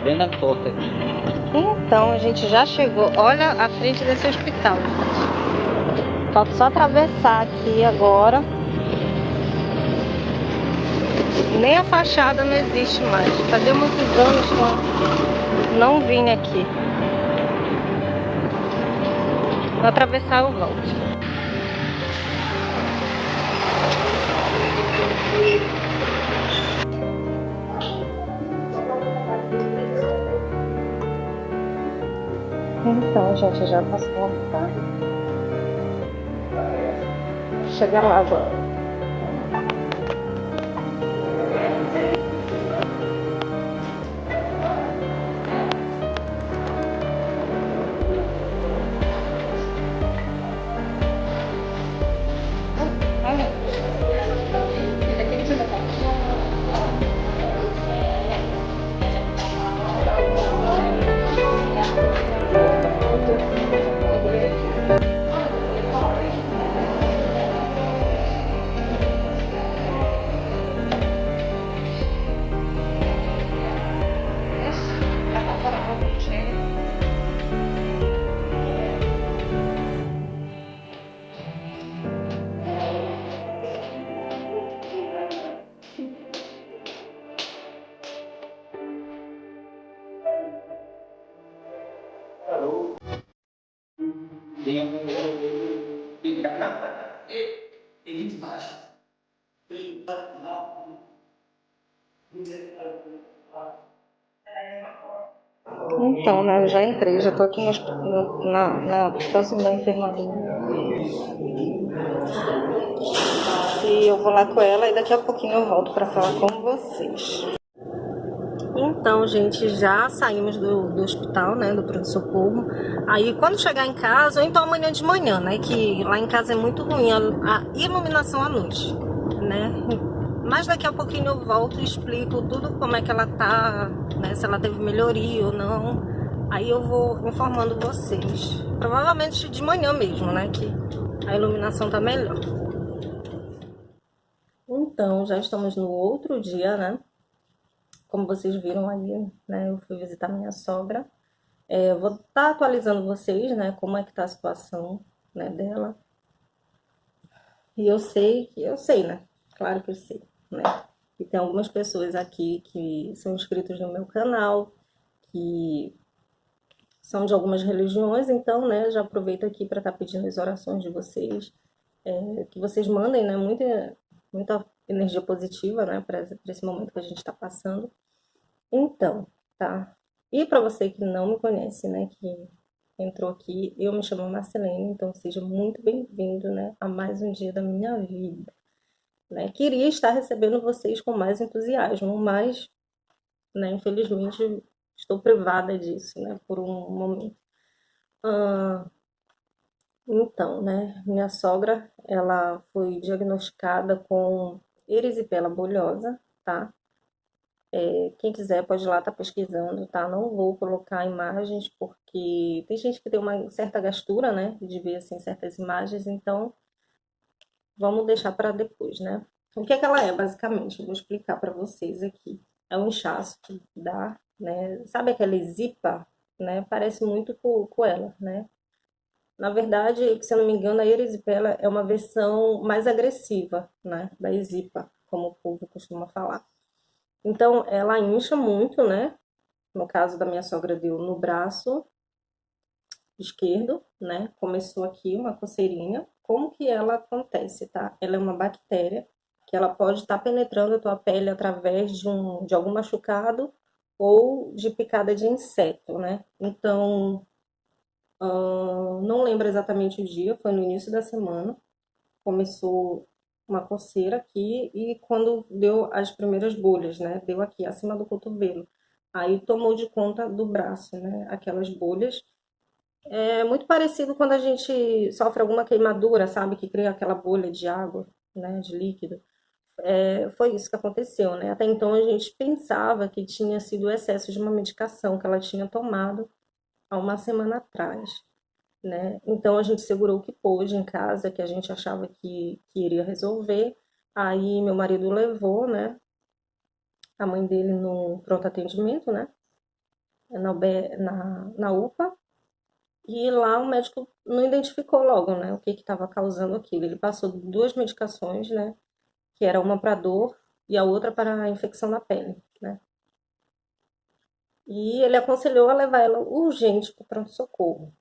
Bem na porta. Então, a gente já chegou. Olha a frente desse hospital, gente. Falta só atravessar aqui agora. Nem a fachada não existe mais. Fazia muitos anos que eu não vim aqui. Vou atravessar o volto. Então, gente, já passou, tá? Chega lá agora. Então, né, eu já entrei, já tô aqui na próxima da enfermaria. E eu vou lá com ela e daqui a pouquinho eu volto pra falar com vocês. Então, gente, já saímos do hospital, né, do pronto-socorro. Aí, quando chegar em casa, ou então amanhã de manhã, né, que lá em casa é muito ruim a iluminação à noite, né. Mas daqui a pouquinho eu volto e explico tudo como é que ela tá, né, se ela teve melhoria ou não. Aí eu vou informando vocês. Provavelmente de manhã mesmo, né, que a iluminação tá melhor. Então, já estamos no outro dia, né. Como vocês viram aí, né, eu fui visitar minha sogra. Eu vou estar atualizando vocês, né, como é que tá a situação, né, dela. E eu sei, né, claro que eu sei, né. E tem algumas pessoas aqui que são inscritos no meu canal, que são de algumas religiões, então, né, já aproveito aqui para estar pedindo as orações de vocês, que vocês mandem, né, muita energia positiva, né, para esse momento que a gente está passando. Então, tá? E para você que não me conhece, né, que entrou aqui, eu me chamo Marcelene, então seja muito bem-vindo, né, a mais um dia da minha vida, né? Queria estar recebendo vocês com mais entusiasmo, mas, né, infelizmente estou privada disso, né, por um momento. Então, né, minha sogra, ela foi diagnosticada com erisipela bulhosa, tá? Quem quiser pode ir lá estar pesquisando, tá? Não vou colocar imagens porque tem gente que tem uma certa gastura, né, de ver assim certas imagens, então vamos deixar para depois, né? O que é que ela é, basicamente? Eu vou explicar para vocês aqui. É um inchaço que dá, né? Sabe aquela ezipa, né? Parece muito com ela, né? Na verdade, se eu não me engano, a erisipela é uma versão mais agressiva, né, da ezipa, como o povo costuma falar. Então, ela incha muito, né? No caso da minha sogra, deu no braço esquerdo, né? Começou aqui uma coceirinha. Como que ela acontece, tá? Ela é uma bactéria que ela pode estar penetrando a tua pele através de algum machucado ou de picada de inseto, né? Então, não lembro exatamente o dia, foi no início da semana. Começou uma coceira aqui e quando deu as primeiras bolhas, né? Deu aqui acima do cotovelo. Aí tomou de conta do braço, né? Aquelas bolhas. É muito parecido quando a gente sofre alguma queimadura, sabe? Que cria aquela bolha de água, né? De líquido. Foi isso que aconteceu, né? Até então a gente pensava que tinha sido o excesso de uma medicação que ela tinha tomado há uma semana atrás, né? Então a gente segurou o que pôde em casa, que a gente achava que iria resolver. Aí meu marido levou, né, a mãe dele no pronto atendimento, né? Na UPA. E lá o médico não identificou logo, né, o que estava causando aquilo. Ele passou duas medicações, né, que era uma para dor e a outra para a infecção na pele, né. E ele aconselhou a levar ela urgente para o pronto-socorro.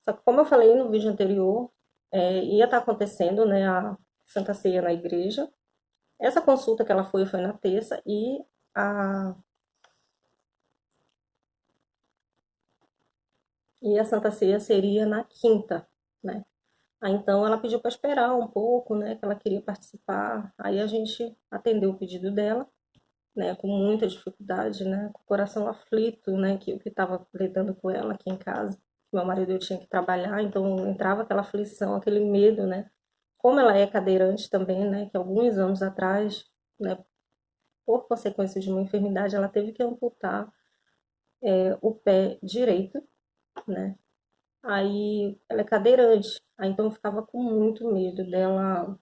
Só que como eu falei no vídeo anterior, ia estar acontecendo, né, a Santa Ceia na igreja. Essa consulta que ela foi na terça a, e a Santa Ceia seria na quinta, né. Aí então ela pediu para esperar um pouco, né, que ela queria participar. Aí a gente atendeu o pedido dela, né, com muita dificuldade, né, com o coração aflito, né, que o que estava lidando com ela aqui em casa. Meu marido eu tinha que trabalhar, então entrava aquela aflição, aquele medo, né. Como ela é cadeirante também, né, que alguns anos atrás, né, por consequência de uma enfermidade, ela teve que amputar o pé direito, né. Aí ela é cadeirante, aí então eu ficava com muito medo dela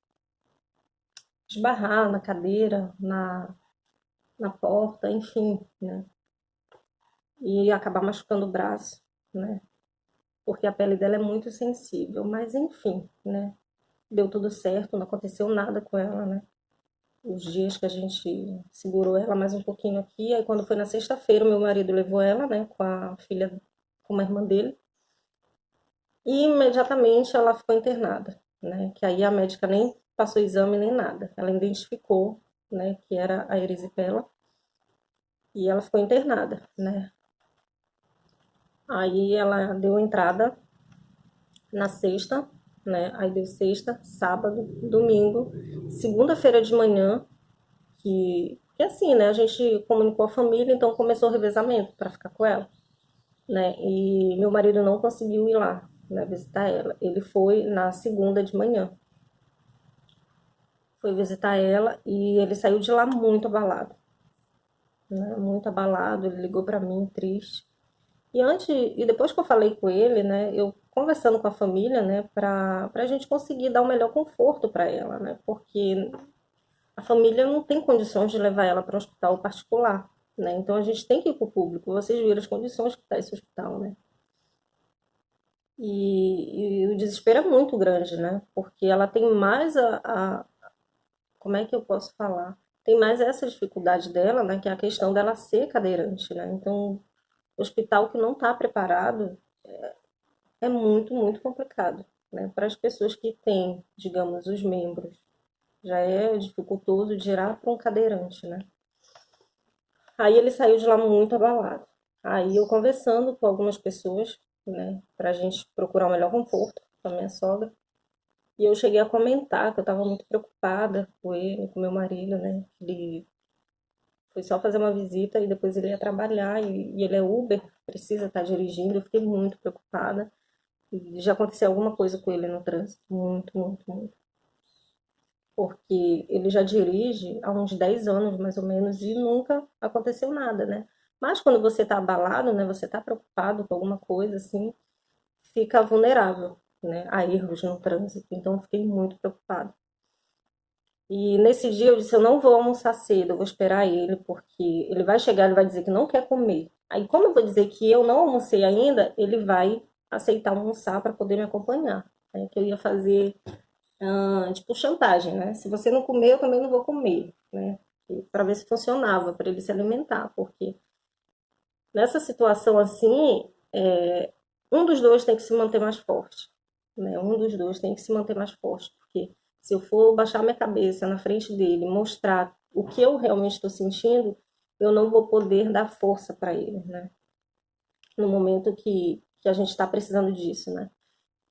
esbarrar na cadeira, na porta, enfim, né? E acabar machucando o braço, né? Porque a pele dela é muito sensível, mas enfim, né? Deu tudo certo, não aconteceu nada com ela, né? Os dias que a gente segurou ela mais um pouquinho aqui, aí quando foi na sexta-feira, meu marido levou ela, né, com a filha, com uma irmã dele, e imediatamente ela ficou internada, né? Que aí a médica nem passou exame nem nada. Ela identificou, né, que era a erisipela e ela ficou internada, né? Aí ela deu entrada na sexta, né? Aí deu sexta, sábado, domingo, segunda-feira de manhã, que assim, né? A gente comunicou a família, então começou o revezamento para ficar com ela, né? E meu marido não conseguiu ir lá, né, visitar ela. Ele foi na segunda de manhã. Foi visitar ela e ele saiu de lá muito abalado, né? Muito abalado, ele ligou para mim triste. E depois que eu falei com ele, né, eu conversando com a família, né, para a gente conseguir dar o melhor conforto para ela, né, porque a família não tem condições de levar ela para um hospital particular, né, então a gente tem que ir para o público. Vocês viram as condições que está esse hospital, né, e o desespero é muito grande, né, porque ela tem mais como é que eu posso falar? Tem mais essa dificuldade dela, né, que é a questão dela ser cadeirante, né, então hospital que não está preparado é muito, muito complicado, né? Para as pessoas que têm, digamos, os membros, já é dificultoso girar para um cadeirante, né? Aí ele saiu de lá muito abalado. Aí eu conversando com algumas pessoas, né, para a gente procurar o melhor conforto para minha sogra, e eu cheguei a comentar que eu estava muito preocupada com ele, com meu marido, né? Ele foi só fazer uma visita e depois ele ia trabalhar e ele é Uber, precisa estar dirigindo. Eu fiquei muito preocupada. E já aconteceu alguma coisa com ele no trânsito, muito, muito, muito. Porque ele já dirige há uns 10 anos, mais ou menos, e nunca aconteceu nada, né? Mas quando você está abalado, né, você está preocupado com alguma coisa, assim, fica vulnerável, né, a erros no trânsito. Então, eu fiquei muito preocupada. E nesse dia eu disse, eu não vou almoçar cedo, eu vou esperar ele, porque ele vai chegar, ele vai dizer que não quer comer. Aí, como eu vou dizer que eu não almocei ainda, ele vai aceitar almoçar para poder me acompanhar. Aí que eu ia fazer, tipo, chantagem, né? Se você não comer, eu também não vou comer, né? Para ver se funcionava, para ele se alimentar, porque nessa situação assim, um dos dois tem que se manter mais forte, né? Um dos dois tem que se manter mais forte, porque se eu for baixar minha cabeça na frente dele, mostrar o que eu realmente estou sentindo, eu não vou poder dar força para ele, né? No momento que a gente está precisando disso, né?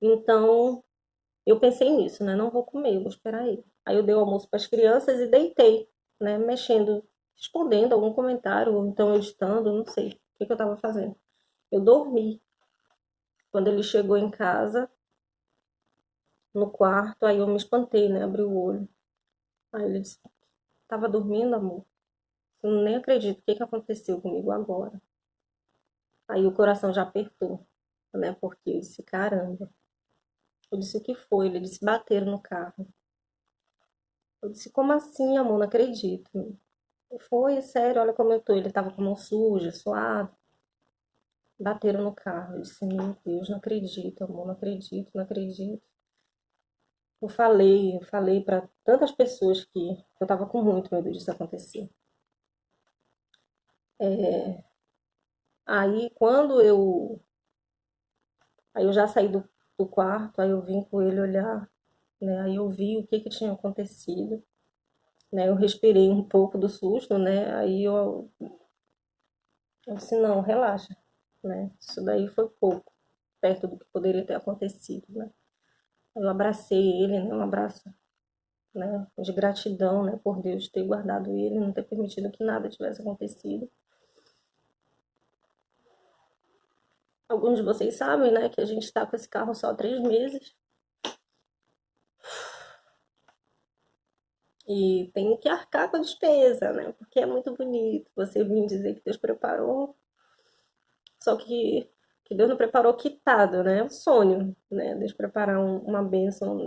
Então, eu pensei nisso, né? Não vou comer, eu vou esperar ele. Aí eu dei o almoço para as crianças e deitei, né? Mexendo, respondendo algum comentário, ou então editando, não sei o que eu estava fazendo. Eu dormi. Quando ele chegou em casa, no quarto, aí eu me espantei, né? Abri o olho. Aí ele disse, tava dormindo, amor? Eu nem acredito, o que aconteceu comigo agora? Aí o coração já apertou, né? Porque eu disse, caramba. Eu disse, o que foi? Ele disse, bateram no carro. Eu disse, como assim, amor? Não acredito. Foi, sério, olha como eu tô. Ele tava com a mão suja, suado. Bateram no carro. Eu disse, meu Deus, não acredito, amor, não acredito, não acredito. Eu falei para tantas pessoas que eu tava com muito medo disso acontecer. Aí quando aí eu já saí do quarto, aí eu vim com ele olhar, né? Aí eu vi o que que tinha acontecido, né? Eu respirei um pouco do susto, né? Eu disse, não, relaxa, né? Isso daí foi pouco, perto do que poderia ter acontecido, né? Eu abracei ele, né? Um abraço, né? De gratidão, né? Por Deus ter guardado ele, não ter permitido que nada tivesse acontecido. Alguns de vocês sabem, né? Que a gente está com esse carro só há 3 meses. E tem que arcar com a despesa, né? Porque é muito bonito você vir dizer que Deus preparou, só que Deus não preparou quitado, né? É um sonho, né? Deus preparar uma bênção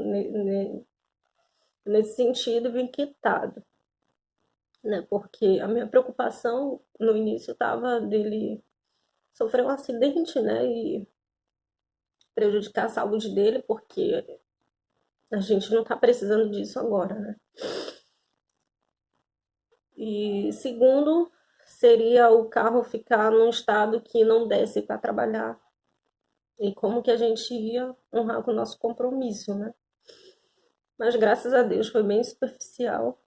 nesse sentido, vir quitado, né? Porque a minha preocupação no início estava dele sofrer um acidente, né? E prejudicar a saúde dele, porque a gente não está precisando disso agora, né? E segundo, seria o carro ficar num estado que não desse para trabalhar. E como que a gente ia honrar com o nosso compromisso, né? Mas graças a Deus foi bem superficial,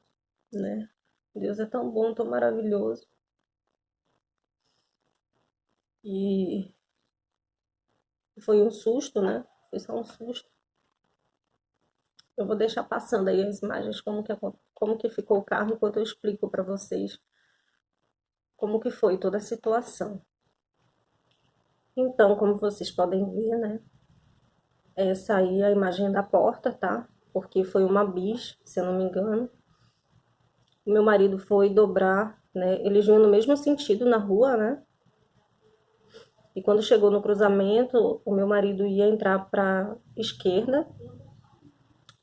né? Deus é tão bom, tão maravilhoso. E foi um susto, né? Foi só um susto. Eu vou deixar passando aí as imagens como que ficou o carro enquanto eu explico para vocês como que foi toda a situação. Então, como vocês podem ver, né? Essa aí é a imagem da porta, tá? Porque foi uma bis, se eu não me engano. O meu marido foi dobrar, né? Eles vinham no mesmo sentido na rua, né? E quando chegou no cruzamento, o meu marido ia entrar para esquerda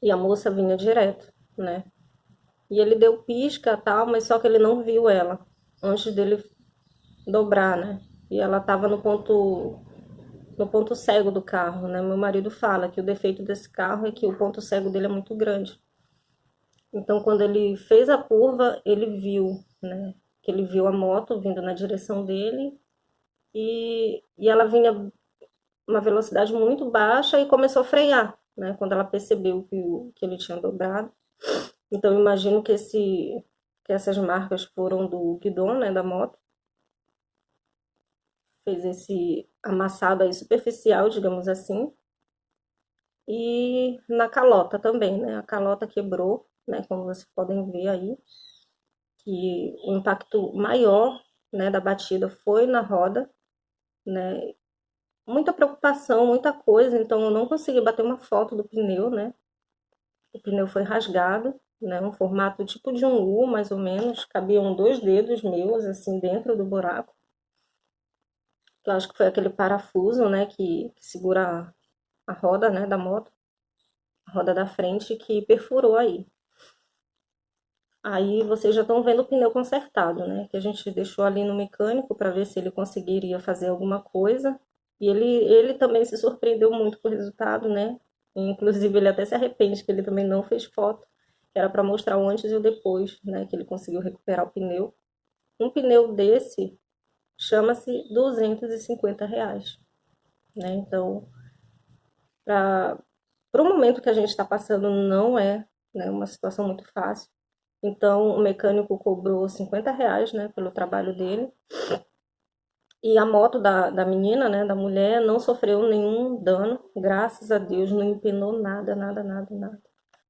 e a moça vinha direto, né? E ele deu pisca, tal, mas só que ele não viu ela antes dele dobrar, né? E ela estava no ponto cego do carro, né? Meu marido fala que o defeito desse carro é que o ponto cego dele é muito grande. Então, quando ele fez a curva, ele viu, né? Que ele viu a moto vindo na direção dele e ela vinha uma velocidade muito baixa e começou a frear, né? Quando ela percebeu que ele tinha dobrado. Então, eu imagino que essas marcas foram do guidão, né? Da moto. Fez esse amassado aí superficial, digamos assim. E na calota também, né? A calota quebrou, né? Como vocês podem ver aí. Que o impacto maior, né, da batida foi na roda, né? Muita preocupação, muita coisa, então eu não consegui bater uma foto do pneu, né? O pneu foi rasgado, né? Um formato tipo de um U, mais ou menos, cabiam 2 dedos meus assim dentro do buraco. Eu acho que foi aquele parafuso, né, que segura a roda, né, da moto, a roda da frente que perfurou aí. Aí vocês já estão vendo o pneu consertado, né? Que a gente deixou ali no mecânico para ver se ele conseguiria fazer alguma coisa. E ele também se surpreendeu muito com o resultado, né? Inclusive, ele até se arrepende que ele também não fez foto, que era para mostrar o antes e o depois, né? Que ele conseguiu recuperar o pneu. Um pneu desse chama-se R$ 250, né? Então, para o momento que a gente está passando, não é, né, uma situação muito fácil. Então, o mecânico cobrou R$ 50, né, pelo trabalho dele. E a moto da menina, né, da mulher, não sofreu nenhum dano, graças a Deus, não empenou nada, nada, nada, nada.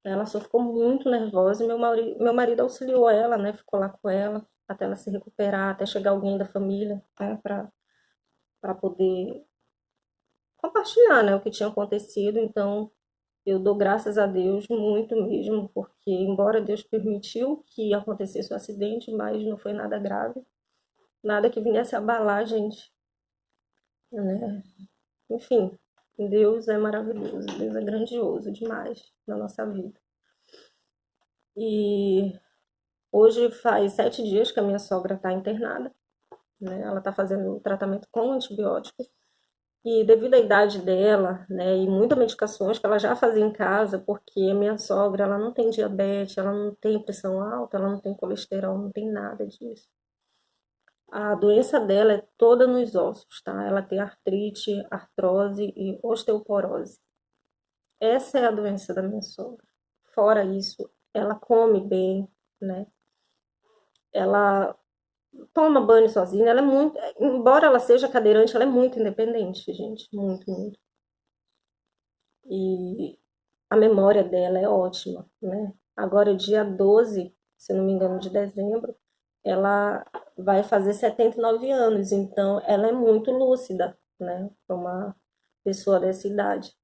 Ela só ficou muito nervosa e meu marido auxiliou ela, né, ficou lá com ela, até ela se recuperar, até chegar alguém da família, né, para poder compartilhar, né, o que tinha acontecido. Então, eu dou graças a Deus muito mesmo, porque embora Deus permitiu que acontecesse o acidente, mas não foi nada grave, nada que viesse abalar a gente, né? Enfim, Deus é maravilhoso, Deus é grandioso demais na nossa vida. E Hoje faz 7 dias que a minha sogra está internada, né? Ela está fazendo um tratamento com antibióticos. E devido à idade dela, né, e muitas medicações que ela já fazia em casa, porque a minha sogra, ela não tem diabetes, ela não tem pressão alta, ela não tem colesterol, não tem nada disso. A doença dela é toda nos ossos, tá? Ela tem artrite, artrose e osteoporose. Essa é a doença da minha sogra. Fora isso, ela come bem, né? Ela toma banho sozinha, ela é muito, embora ela seja cadeirante, ela é muito independente, gente, muito, muito. E a memória dela é ótima, né? Agora, dia 12, se não me engano, de dezembro, ela vai fazer 79 anos, então ela é muito lúcida, né? Para uma pessoa dessa idade.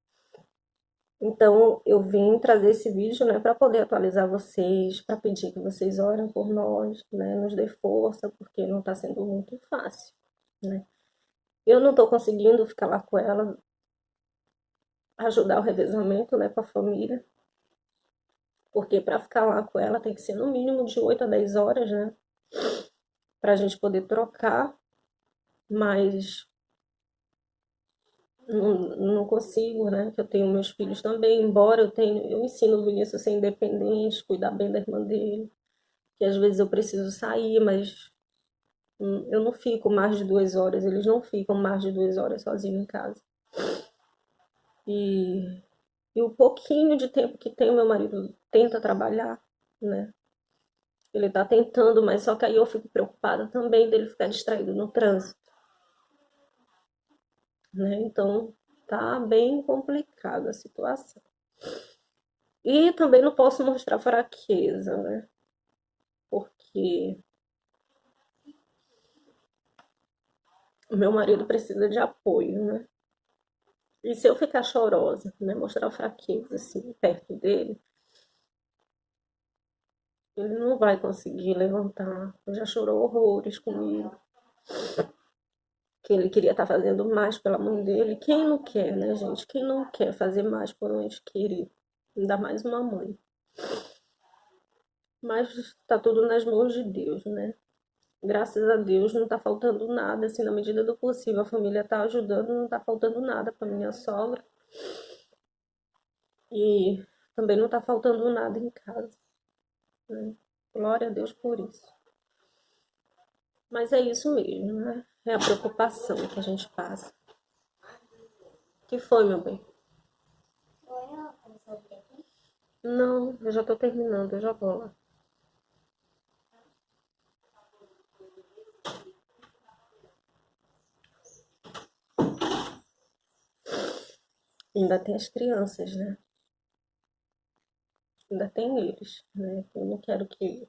Então, eu vim trazer esse vídeo, né, para poder atualizar vocês, para pedir que vocês orem por nós, né, nos dê força, porque não está sendo muito fácil, né? Eu não estou conseguindo ficar lá com ela, ajudar o revezamento, né, com a família, porque para ficar lá com ela tem que ser no mínimo de 8 a 10 horas, né, para a gente poder trocar, mas não consigo, né, que eu tenho meus filhos também, embora eu ensino o Vinícius a ser independente, cuidar bem da irmã dele, que às vezes eu preciso sair, mas eu não fico mais de 2 horas, eles não ficam mais de 2 horas sozinhos em casa. E, e o pouquinho de tempo que tem, meu marido tenta trabalhar, né? Ele tá tentando, mas só que aí eu fico preocupada também dele ficar distraído no trânsito, né? Então tá bem complicada a situação. E também não posso mostrar fraqueza, né? Porque o meu marido precisa de apoio, né? E se eu ficar chorosa, né, mostrar fraqueza assim perto dele, ele não vai conseguir levantar. Ele já chorou horrores comigo, que ele queria estar fazendo mais pela mãe dele. Quem não quer, né, gente? Quem não quer fazer mais por um ente querido? Ainda mais uma mãe. Mas está tudo nas mãos de Deus, né? Graças a Deus não está faltando nada, assim, na medida do possível. A família está ajudando, não está faltando nada para minha sogra. E também não está faltando nada em casa, né? Glória a Deus por isso. Mas é isso mesmo, né? É a preocupação que a gente passa. O que foi, meu bem? Não, eu já tô terminando, eu já vou lá. Ainda tem as crianças, né? Ainda tem eles, né? Eu não quero que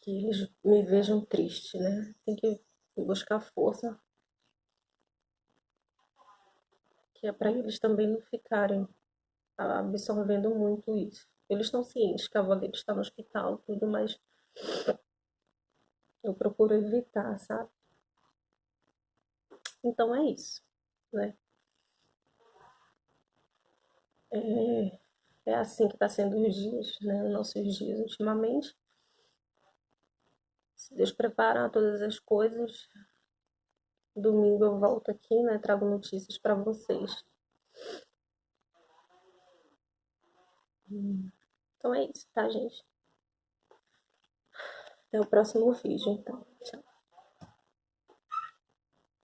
eles me vejam triste, né? Tem que buscar força, que é para eles também não ficarem absorvendo muito isso. Eles estão cientes que a avó deles está no hospital, tudo, mas eu procuro evitar, sabe? Então é isso, né? É, é assim que está sendo os dias, né? Os nossos dias ultimamente. Se Deus preparar todas as coisas, domingo eu volto aqui, né? Trago notícias para vocês. Então é isso, tá, gente? Até o próximo vídeo, então.